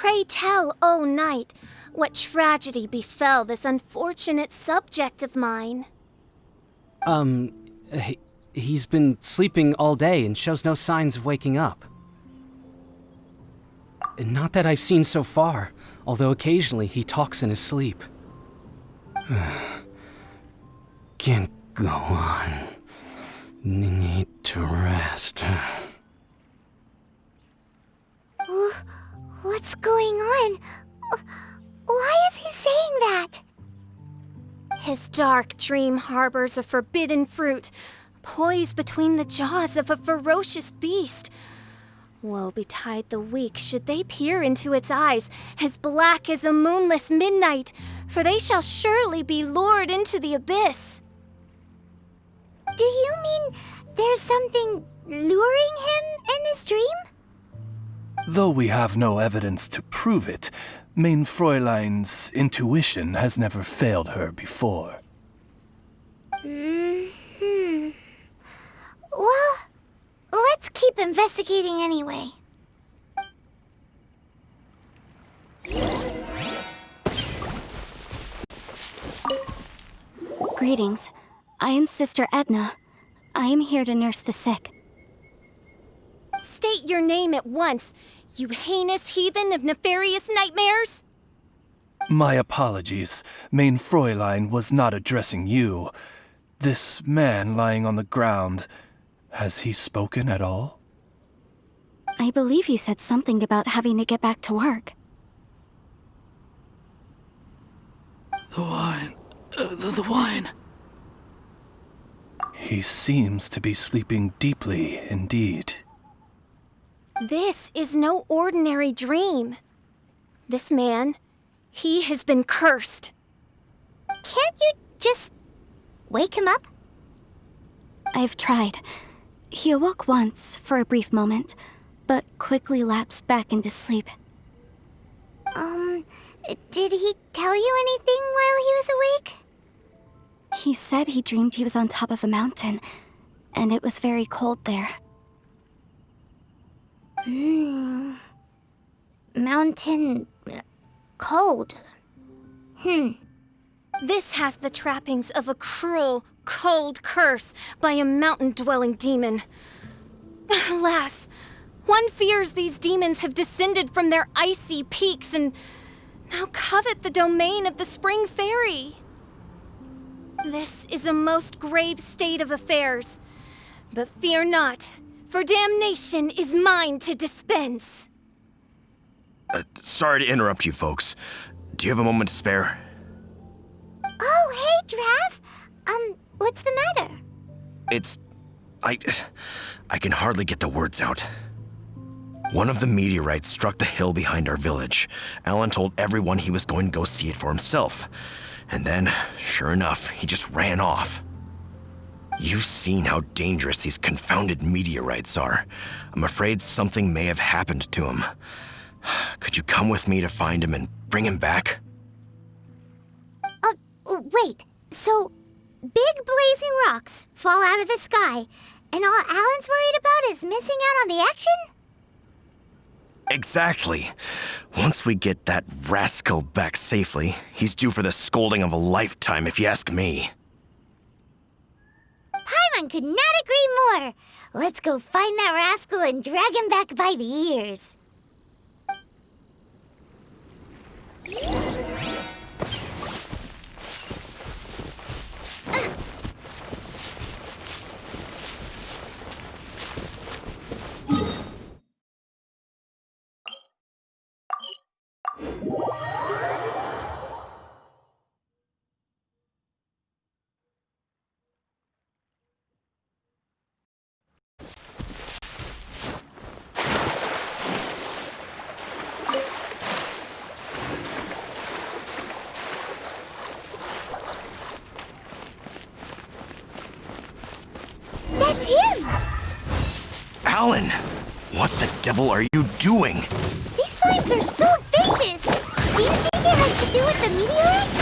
Pray tell, O knight, what tragedy befell this unfortunate subject of mine? He's been sleeping all day and shows no signs of waking up. Not that I've seen so far, although occasionally he talks in his sleep. Can't go on. Need to rest. What's going on? Why is he saying that? His dark dream harbors a forbidden fruit, poised between the jaws of a ferocious beast. Woe betide the weak should they peer into its eyes, as black as a moonless midnight, for they shall surely be lured into the abyss. Do you mean there's something luring him in his dream? Though we have no evidence to prove it, Mein Fräulein's intuition has never failed her before. Well, let's keep investigating anyway. Greetings. I am Sister Edna. I am here to nurse the sick. State your name at once, you heinous heathen of nefarious nightmares! My apologies. Mein Fräulein was not addressing you. This man lying on the ground, has he spoken at all? I believe he said something about having to get back to work. The wine. The wine. He seems to be sleeping deeply indeed. This is no ordinary dream. This man, he has been cursed. Can't you just wake him up? I've tried. He awoke once, for a brief moment, but quickly lapsed back into sleep. Did he tell you anything while he was awake? He said he dreamed he was on top of a mountain, and it was very cold there. Mountain... cold. This has the trappings of a cruel, cold curse by a mountain-dwelling demon. Alas, one fears these demons have descended from their icy peaks and now covet the domain of the Spring Fairy. This is a most grave state of affairs. But fear not, for damnation is mine to dispense. Sorry to interrupt you folks. Do you have a moment to spare? Oh, hey, Drav! What's the matter? I can hardly get the words out. One of the meteorites struck the hill behind our village. Alan told everyone he was going to go see it for himself. And then, sure enough, he just ran off. You've seen how dangerous these confounded meteorites are. I'm afraid something may have happened to him. Could you come with me to find him and bring him back? Wait, so big blazing rocks fall out of the sky, and all Alan's worried about is missing out on the action? Exactly. Once we get that rascal back safely, he's due for the scolding of a lifetime, if you ask me. Paimon could not agree more. Let's go find that rascal and drag him back by the ears. That's him! Alan! What the devil are you doing? These slimes are so vicious! Do you think it has to do with the meteorite?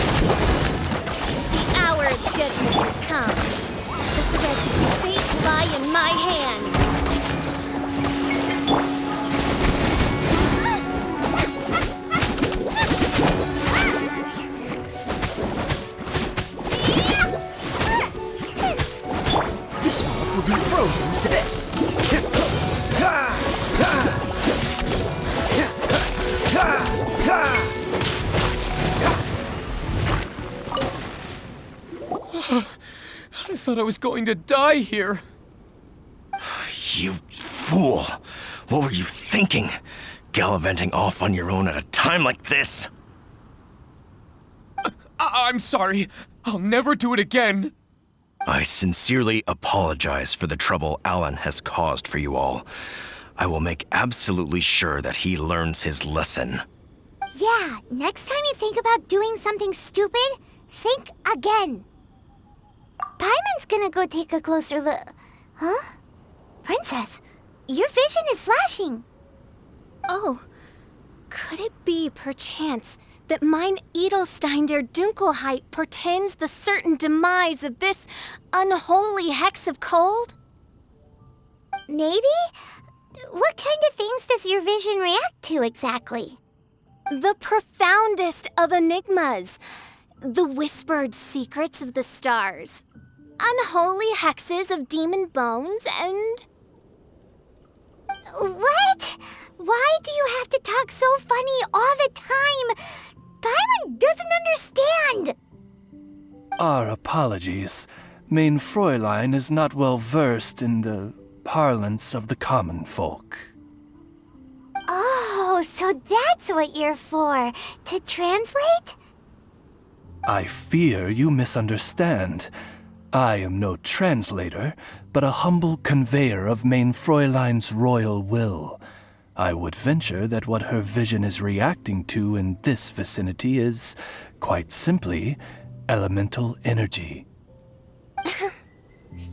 The hour of judgment has come. The threads of your fate lie in my hands. thought I was going to die here. You fool! What were you thinking? Gallivanting off on your own at a time like this? I'm sorry. I'll never do it again. I sincerely apologize for the trouble Alan has caused for you all. I will make absolutely sure that he learns his lesson. Yeah, next time you think about doing something stupid, think again. Paimon's gonna go take a closer look. Huh? Princess, your vision is flashing. Oh, could it be, perchance, that mine Edelstein der Dunkelheit portends the certain demise of this unholy hex of cold? Maybe? What kind of things does your vision react to exactly? The profoundest of enigmas. The whispered secrets of the stars. Unholy hexes of demon bones and... What? Why do you have to talk so funny all the time? Paimon doesn't understand. Our apologies. Mein Fräulein is not well versed in the parlance of the common folk. Oh, so that's what you're for, to translate? I fear you misunderstand. I am no translator, but a humble conveyor of Mein Fräulein's royal will. I would venture that what her vision is reacting to in this vicinity is, quite simply, elemental energy.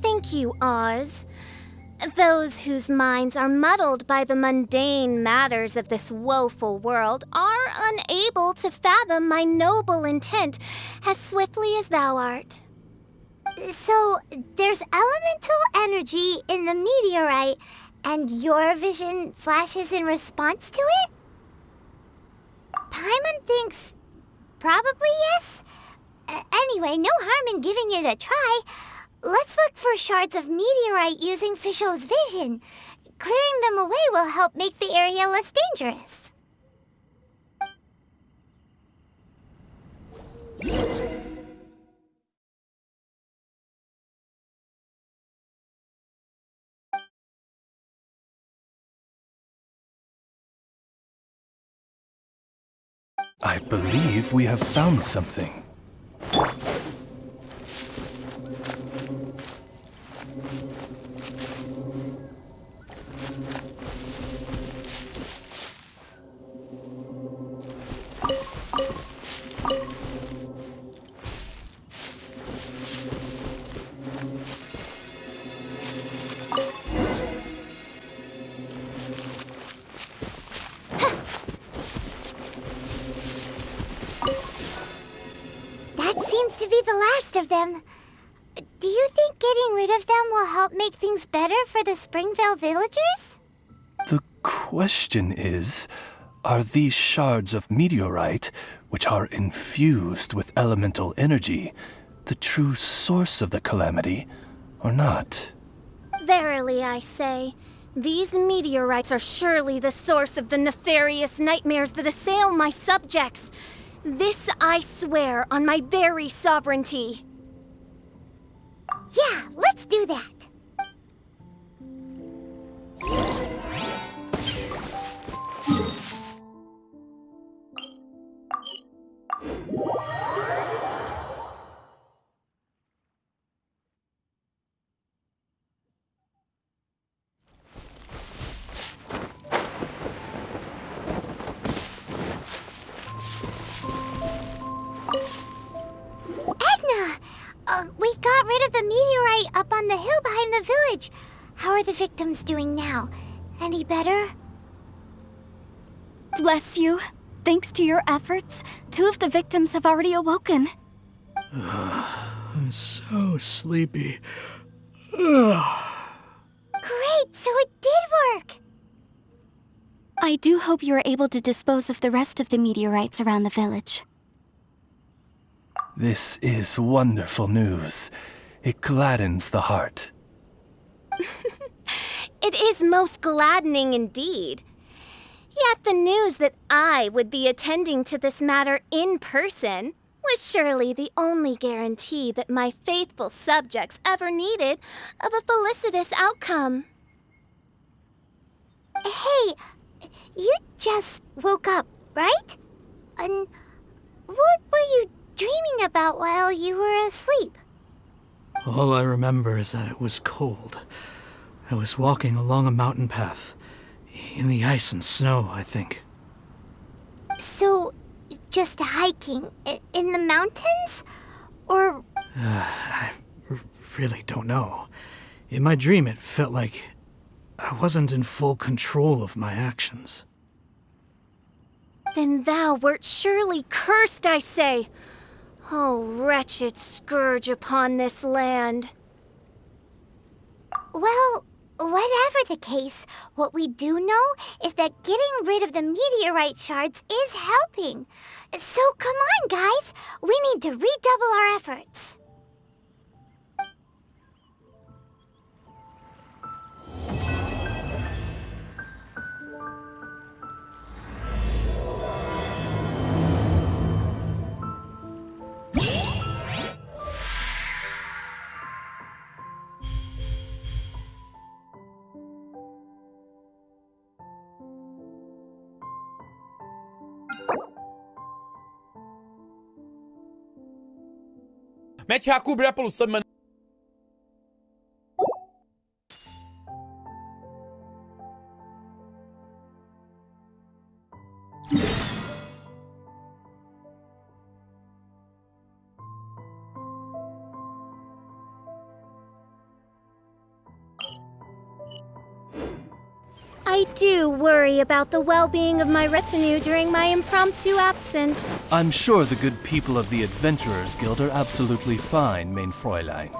Thank you, Oz. Those whose minds are muddled by the mundane matters of this woeful world are unable to fathom my noble intent as swiftly as thou art. So, there's elemental energy in the meteorite, and your vision flashes in response to it? Paimon thinks probably yes. Anyway, no harm in giving it a try. Let's look for shards of meteorite using Fischl's vision. Clearing them away will help make the area less dangerous. I believe we have found something. Seems to be the last of them. Do you think getting rid of them will help make things better for the Springvale villagers? The question is, are these shards of meteorite, which are infused with elemental energy, the true source of the calamity, or not? Verily, I say, these meteorites are surely the source of the nefarious nightmares that assail my subjects. This I swear on my very sovereignty. Yeah, let's do that. We got rid of the meteorite up on the hill behind the village. How are the victims doing now? Any better? Bless you. Thanks to your efforts, 2 of the victims have already awoken. I'm so sleepy. Great, so it did work. I do hope you are able to dispose of the rest of the meteorites around the village. This is wonderful news. It gladdens the heart. It is most gladdening indeed. Yet the news that I would be attending to this matter in person, was surely the only guarantee that my faithful subjects ever needed of a felicitous outcome. Hey, you just woke up, right? And what were you dreaming about while you were asleep? All I remember is that it was cold. I was walking along a mountain path. In the ice and snow, I think. So, just hiking in the mountains? Or... I really don't know. In my dream, it felt like I wasn't in full control of my actions. Then thou wert surely cursed, I say. Oh, wretched scourge upon this land. Well, whatever the case, what we do know is that getting rid of the meteorite shards is helping. So come on, guys. We need to redouble our efforts. Mete Haku, obrigado pelo sub, mano. I do worry about the well-being of my retinue during my impromptu absence. I'm sure the good people of the Adventurers Guild are absolutely fine, mein Fräulein.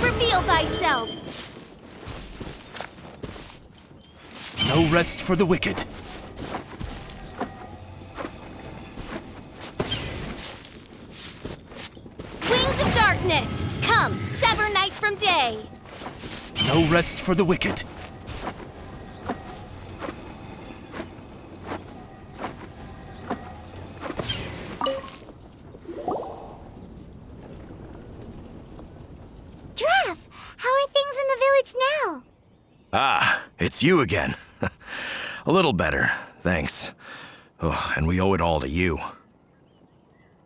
Reveal thyself! No rest for the wicked. Wings of darkness! Come, sever night from day! No rest for the wicked. Ah, it's you again. A little better, thanks. Oh, and we owe it all to you.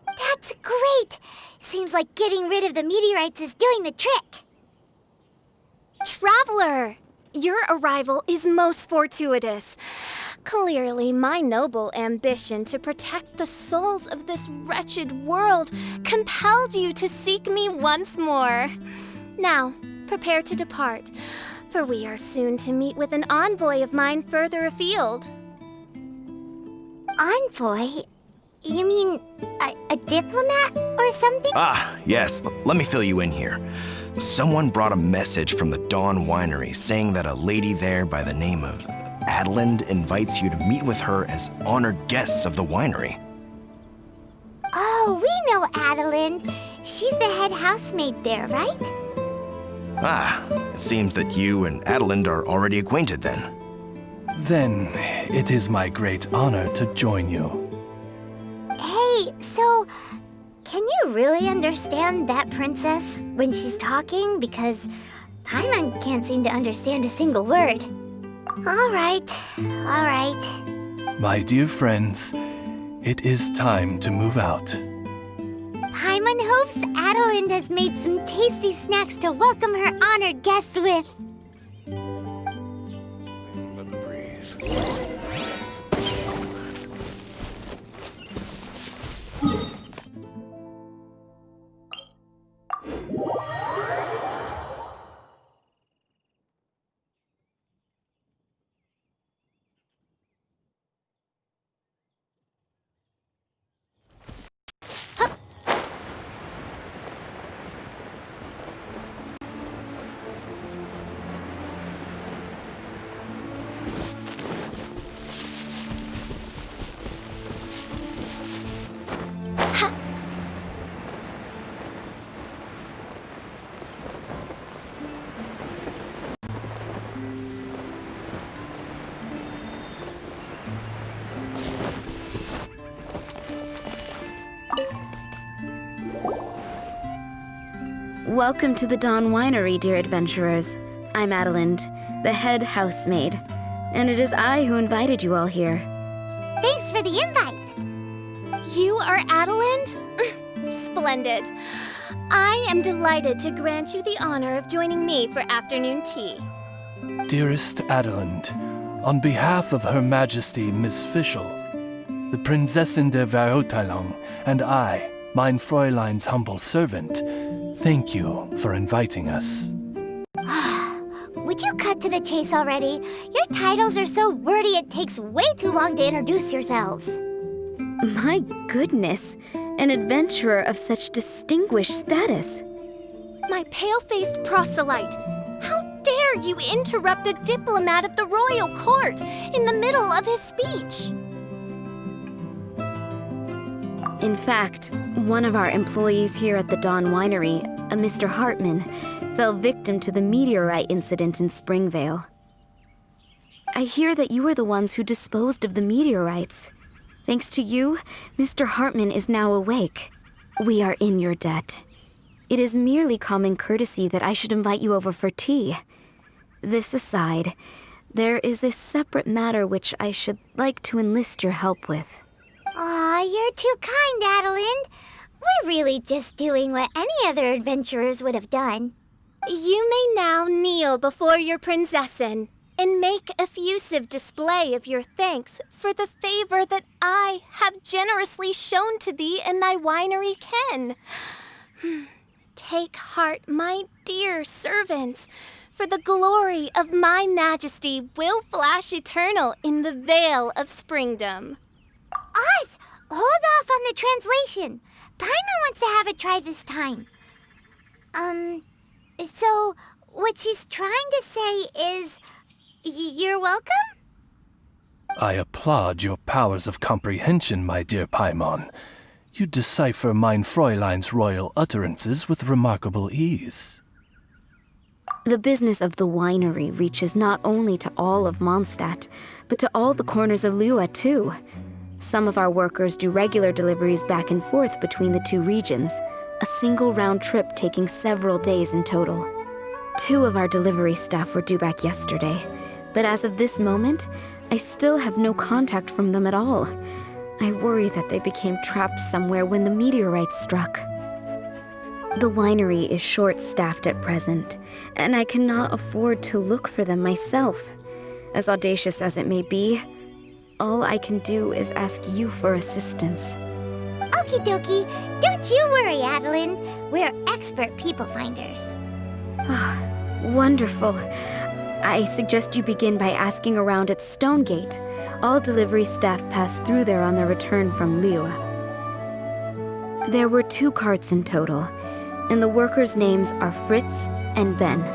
That's great! Seems like getting rid of the meteorites is doing the trick. Traveler! Your arrival is most fortuitous. Clearly, my noble ambition to protect the souls of this wretched world compelled you to seek me once more. Now, prepare to depart, for we are soon to meet with an envoy of mine further afield. Envoy? You mean a diplomat or something? Ah, yes. Let me fill you in here. Someone brought a message from the Dawn Winery saying that a lady there by the name of Adelind invites you to meet with her as honored guests of the winery. Oh, we know Adelind. She's the head housemaid there, right? Ah, it seems that you and Adelind are already acquainted then. Then it is my great honor to join you. Hey, so can you really understand that princess when she's talking? Because Paimon can't seem to understand a single word. All right. My dear friends, it is time to move out. Paimon hopes Adelind has made some tasty snacks to welcome her honored guests with. But the breeze. Welcome to the Dawn Winery, dear adventurers. I'm Adelind, the head housemaid, and it is I who invited you all here. Thanks for the invite. You are Adelind? Splendid. I am delighted to grant you the honor of joining me for afternoon tea. Dearest Adelind, on behalf of Her Majesty Miss Fischl, the Prinzessin der Verurteilung, and I, mein Fräulein's humble servant, thank you for inviting us. Would you cut to the chase already? Your titles are so wordy it takes way too long to introduce yourselves. My goodness, an adventurer of such distinguished status. My pale-faced proselyte, how dare you interrupt a diplomat of the royal court in the middle of his speech? In fact, one of our employees here at the Dawn Winery, a Mr. Hartman, fell victim to the meteorite incident in Springvale. I hear that you were the ones who disposed of the meteorites. Thanks to you, Mr. Hartman is now awake. We are in your debt. It is merely common courtesy that I should invite you over for tea. This aside, there is a separate matter which I should like to enlist your help with. Aw, you're too kind, Adelind. We're really just doing what any other adventurers would have done. You may now kneel before your Prinzessin and make effusive display of your thanks for the favor that I have generously shown to thee and thy winery ken. Take heart, my dear servants, for the glory of my majesty will flash eternal in the vale of springdom. Oz, hold off on the translation. Paimon wants to have a try this time. So what she's trying to say is, you're welcome? I applaud your powers of comprehension, my dear Paimon. You decipher mein Fräulein's royal utterances with remarkable ease. The business of the winery reaches not only to all of Mondstadt, but to all the corners of Lua, too. Some of our workers do regular deliveries back and forth between the two regions, a single round trip taking several days in total. 2 of our delivery staff were due back yesterday, but as of this moment, I still have no contact from them at all. I worry that they became trapped somewhere when the meteorite struck. The winery is short-staffed at present, and I cannot afford to look for them myself. As audacious as it may be, all I can do is ask you for assistance. Okie dokie. Don't you worry, Adelind. We're expert people finders. Wonderful. I suggest you begin by asking around at Stonegate. All delivery staff pass through there on their return from Lua. There were 2 carts in total, and the workers' names are Fritz and Ben.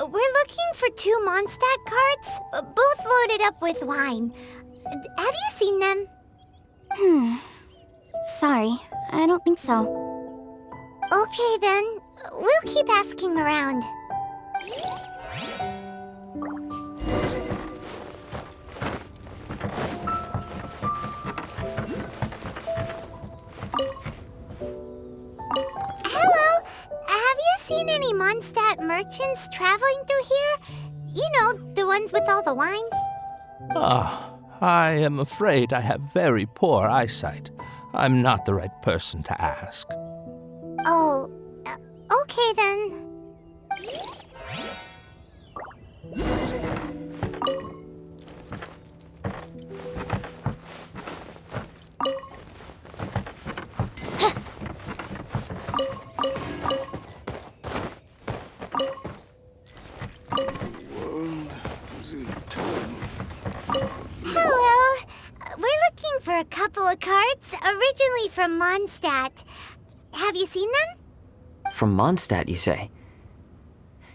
We're looking for 2 Mondstadt carts, both loaded up with wine. Have you seen them? Sorry, I don't think so. Okay then, we'll keep asking around. Hello, have you seen any Mondstadt merchants traveling through here? You know, the ones with all the wine? I am afraid I have very poor eyesight. I'm not the right person to ask. Oh, okay then. Hello. of carts, originally from Mondstadt. Have you seen them? From Mondstadt, you say?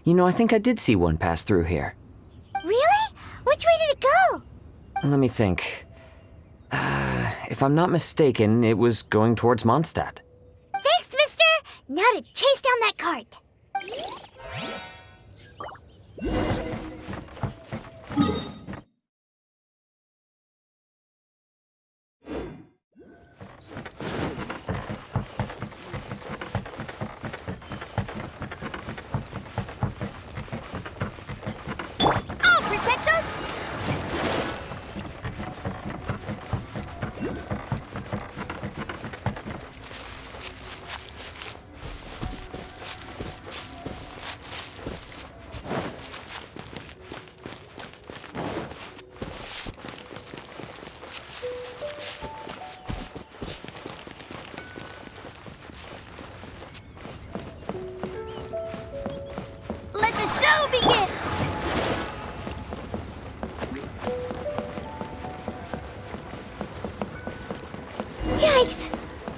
You know, I think I did see one pass through here. Really? Which way did it go? Let me think. If I'm not mistaken, it was going towards Mondstadt. Thanks, mister! Now to chase down that cart. I'll protect us! Let the show begin! Yikes!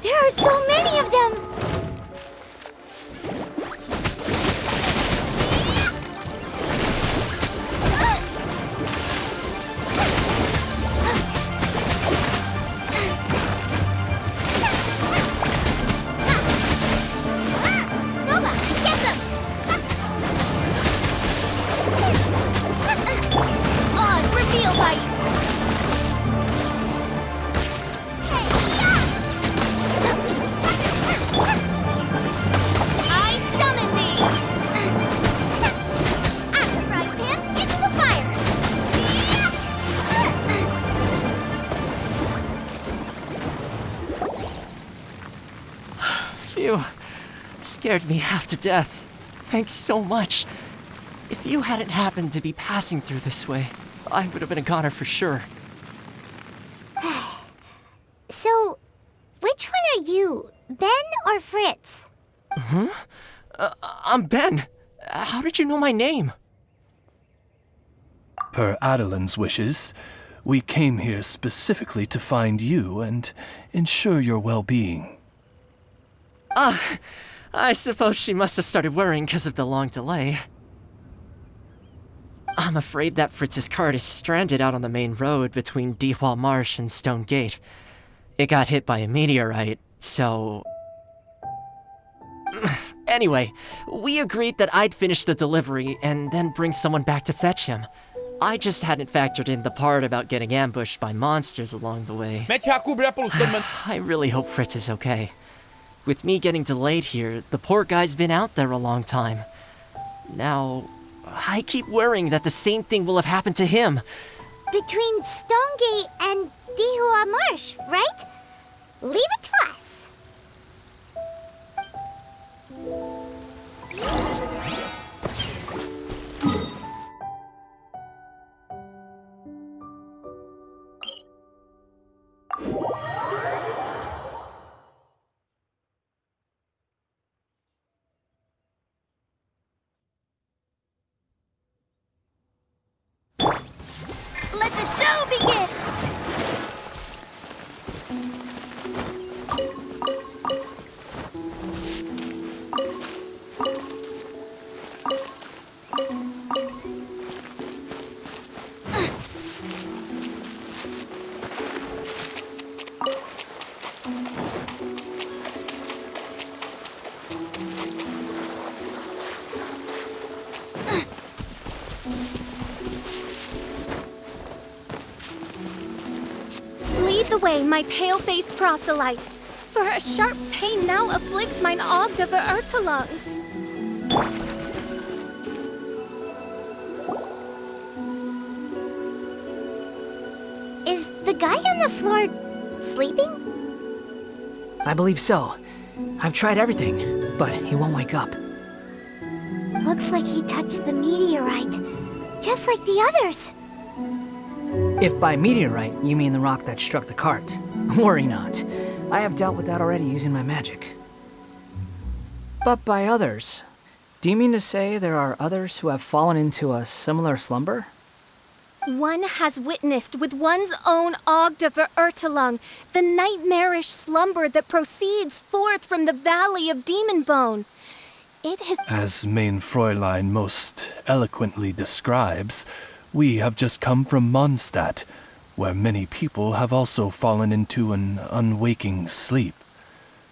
There are so many of them! Nova, get them! On, reveal bite! I summon thee! After frying pan, into the fire! Phew. Scared me half to death. Thanks so much. If you hadn't happened to be passing through this way, I would have been a goner for sure. So, which one are you? Ben or Fritz? I'm Ben. How did you know my name? Per Adeline's wishes, we came here specifically to find you and ensure your well-being. I suppose she must have started worrying because of the long delay. I'm afraid that Fritz's cart is stranded out on the main road between Dihua Marsh and Stone Gate. It got hit by a meteorite, so... Anyway, we agreed that I'd finish the delivery and then bring someone back to fetch him. I just hadn't factored in the part about getting ambushed by monsters along the way. I really hope Fritz is okay. With me getting delayed here, the poor guy's been out there a long time. Now, I keep worrying that the same thing will have happened to him. Between Stonegate and Dihua Marsh, right? Leave it to us. Let the show begin! Lead the way, my pale-faced proselyte, for a sharp pain now afflicts mine Ogd of Ertelung. Is the guy on the floor sleeping? I believe so. I've tried everything, but he won't wake up. Looks like he touched the meteorite, just like the others. If by meteorite you mean the rock that struck the cart, worry not. I have dealt with that already using my magic. But by others, do you mean to say there are others who have fallen into a similar slumber? One has witnessed with one's own Ogde Verurtelung the nightmarish slumber that proceeds forth from the Valley of Demon Bone. It has... As Main Fräulein most eloquently describes, we have just come from Mondstadt, where many people have also fallen into an unwaking sleep.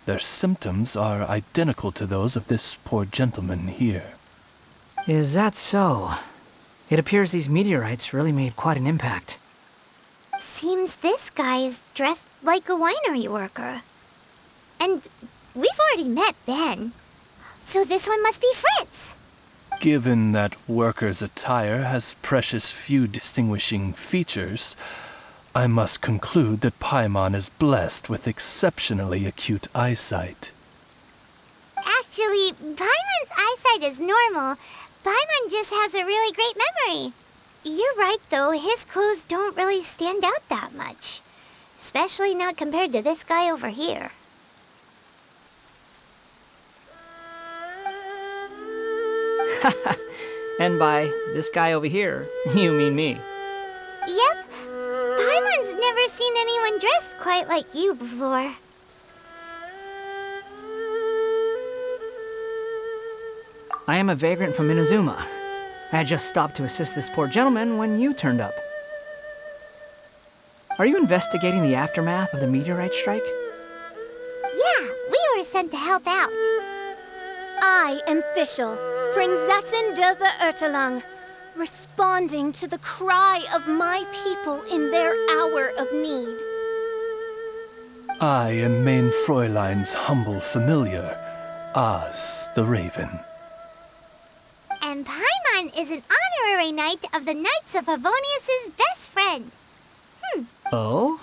Their symptoms are identical to those of this poor gentleman here. Is that so? It appears these meteorites really made quite an impact. Seems this guy is dressed like a winery worker. And we've already met Ben. So this one must be Fritz. Given that worker's attire has precious few distinguishing features, I must conclude that Paimon is blessed with exceptionally acute eyesight. Actually, Paimon's eyesight is normal. Paimon just has a really great memory. You're right, though. His clothes don't really stand out that much. Especially not compared to this guy over here. And by this guy over here, you mean me. Yep. Paimon's never seen anyone dressed quite like you before. I am a vagrant from Inazuma. I had just stopped to assist this poor gentleman when you turned up. Are you investigating the aftermath of the meteorite strike? Yeah, we were sent to help out. I am Fischl, Prinzessin der Verurtelung, responding to the cry of my people in their hour of need. I am Main Fräulein's humble familiar, Oz the Raven. And Paimon is an honorary knight of the Knights of Favonius' best friend. Oh?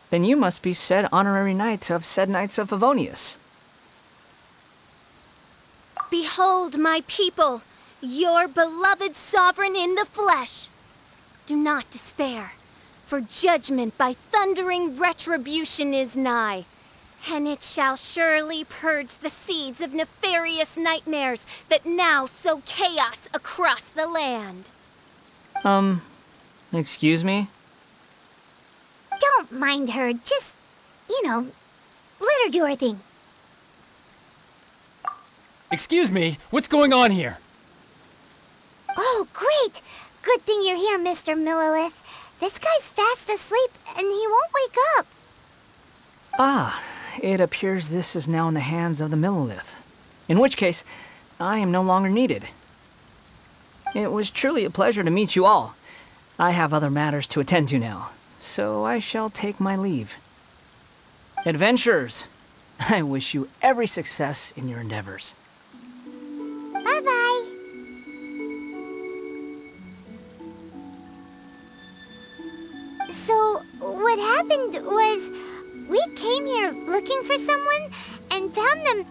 Then you must be said honorary knight of said Knights of Favonius. Behold my people, your beloved sovereign in the flesh. Do not despair, for judgment by thundering retribution is nigh, and it shall surely purge the seeds of nefarious nightmares that now sow chaos across the land. Excuse me? Don't mind her, just, let her do her thing. Excuse me, what's going on here? Oh, great! Good thing you're here, Mr. Millilith. This guy's fast asleep, and he won't wake up. Ah, it appears this is now in the hands of the Millilith. In which case, I am no longer needed. It was truly a pleasure to meet you all. I have other matters to attend to now, so I shall take my leave. Adventurers, I wish you every success in your endeavors. Bye-bye. So, what happened was, we came here looking for someone and found them.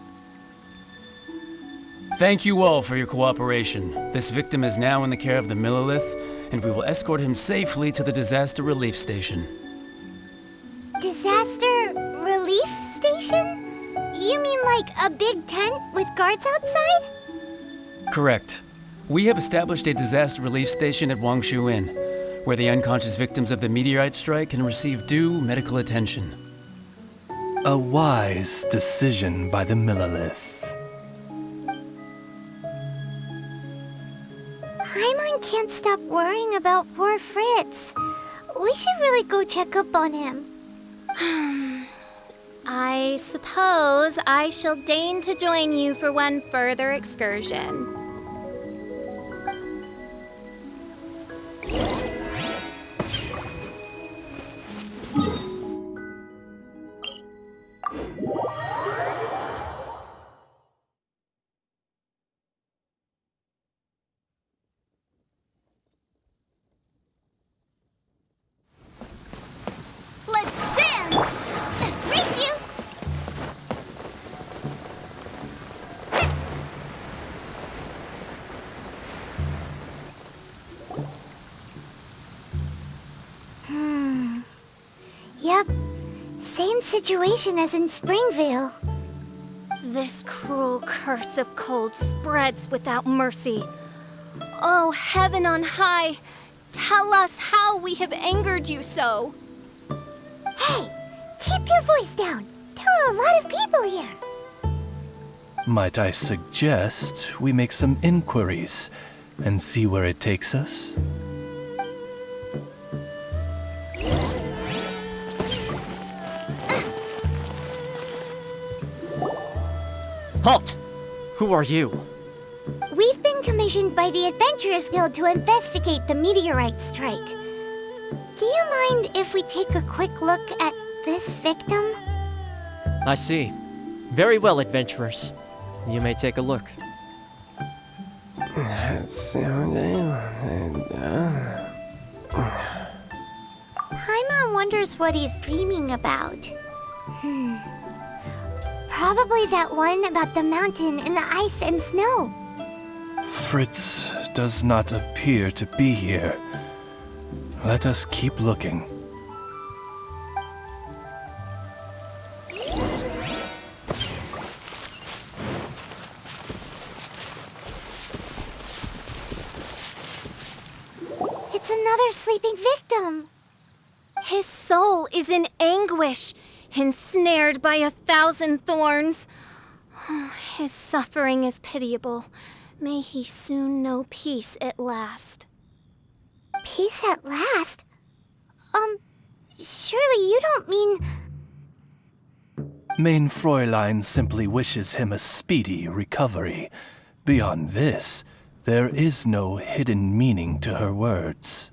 Thank you all for your cooperation. This victim is now in the care of the Millilith, and we will escort him safely to the disaster relief station. Disaster relief station? You mean like a big tent with guards outside? Correct. We have established a disaster relief station at Wangshu Inn, where the unconscious victims of the meteorite strike can receive due medical attention. A wise decision by the Millilith. Paimon can't stop worrying about poor Fritz. We should really go check up on him. I suppose I shall deign to join you for one further excursion. Let's dance! Race you! Yep. Same situation as in Springvale. This cruel curse of cold spreads without mercy. Oh, heaven on high, Tell us how we have angered you so. Hey, keep your voice down. There are a lot of people here. Might I suggest we make some inquiries and see where it takes us? Halt! Who are you? We've been commissioned by the Adventurers Guild to investigate the meteorite strike. Do you mind if we take a quick look at this victim? I see. Very well, adventurers. You may take a look. Paimon wonders what he's dreaming about. Probably that one about the mountain and the ice and snow. Fritz does not appear to be here. Let us keep looking. It's another sleeping victim. His soul is in anguish, ensnared by 1,000 thorns. His suffering is pitiable. May he soon know peace at last. Peace at last? Surely you don't mean... Mein Fräulein simply wishes him a speedy recovery. Beyond this, there is no hidden meaning to her words.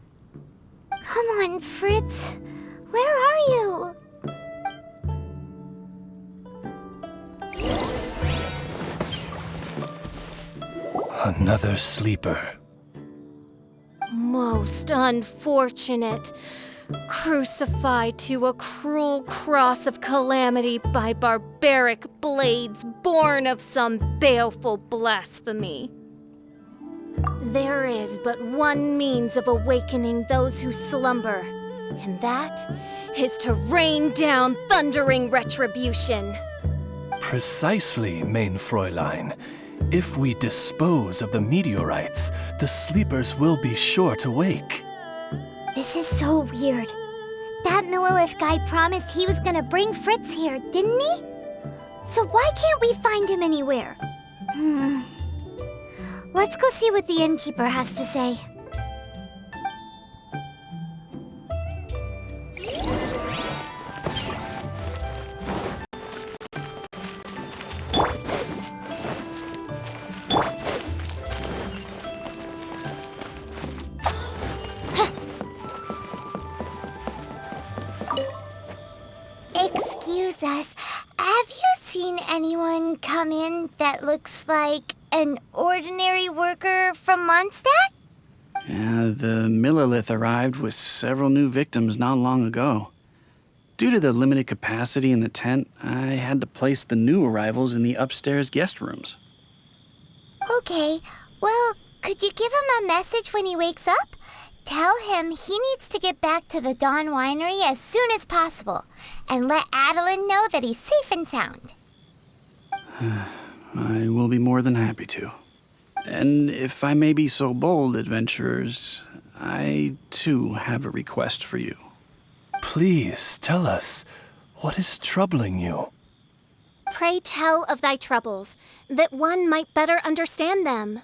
Come on, Fritz. Where are you? Another sleeper. Most unfortunate. Crucified to a cruel cross of calamity by barbaric blades born of some baleful blasphemy. There is but one means of awakening those who slumber, and that is to rain down thundering retribution. Precisely, Mein Fräulein. If we dispose of the meteorites, the sleepers will be sure to wake. This is so weird. That Millilith guy promised he was gonna bring Fritz here, didn't he? So why can't we find him anywhere? Let's go see what the innkeeper has to say. Excuse us, have you seen anyone come in that looks like an ordinary worker from Mondstadt? Yeah, the Millilith arrived with several new victims not long ago. Due to the limited capacity in the tent, I had to place the new arrivals in the upstairs guest rooms. Okay, well, could you give him a message when he wakes up? Tell him he needs to get back to the Dawn Winery as soon as possible, and let Adeline know that he's safe and sound. I will be more than happy to. And if I may be so bold, adventurers, I too have a request for you. Please tell us, what is troubling you? Pray tell of thy troubles, that one might better understand them.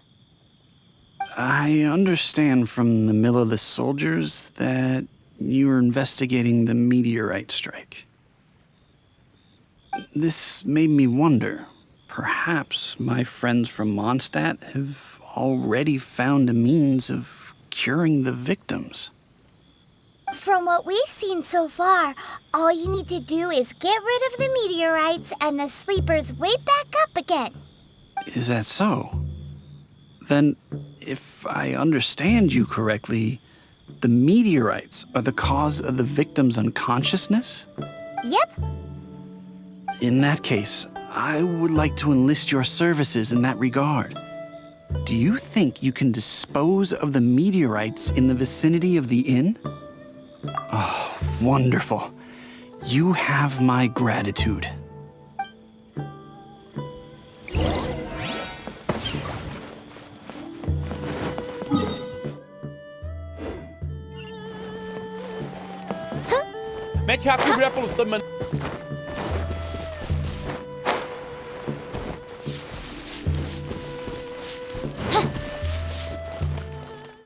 I understand from the Millilith soldiers that you are investigating the meteorite strike. This made me wonder. Perhaps my friends from Mondstadt have already found a means of curing the victims. From what we've seen so far, all you need to do is get rid of the meteorites and the sleepers wake back up again. Is that so? Then, if I understand you correctly, the meteorites are the cause of the victim's unconsciousness? Yep. In that case, I would like to enlist your services in that regard. Do you think you can dispose of the meteorites in the vicinity of the inn? Oh, wonderful. You have my gratitude. Mete a cobrir pelo submarino.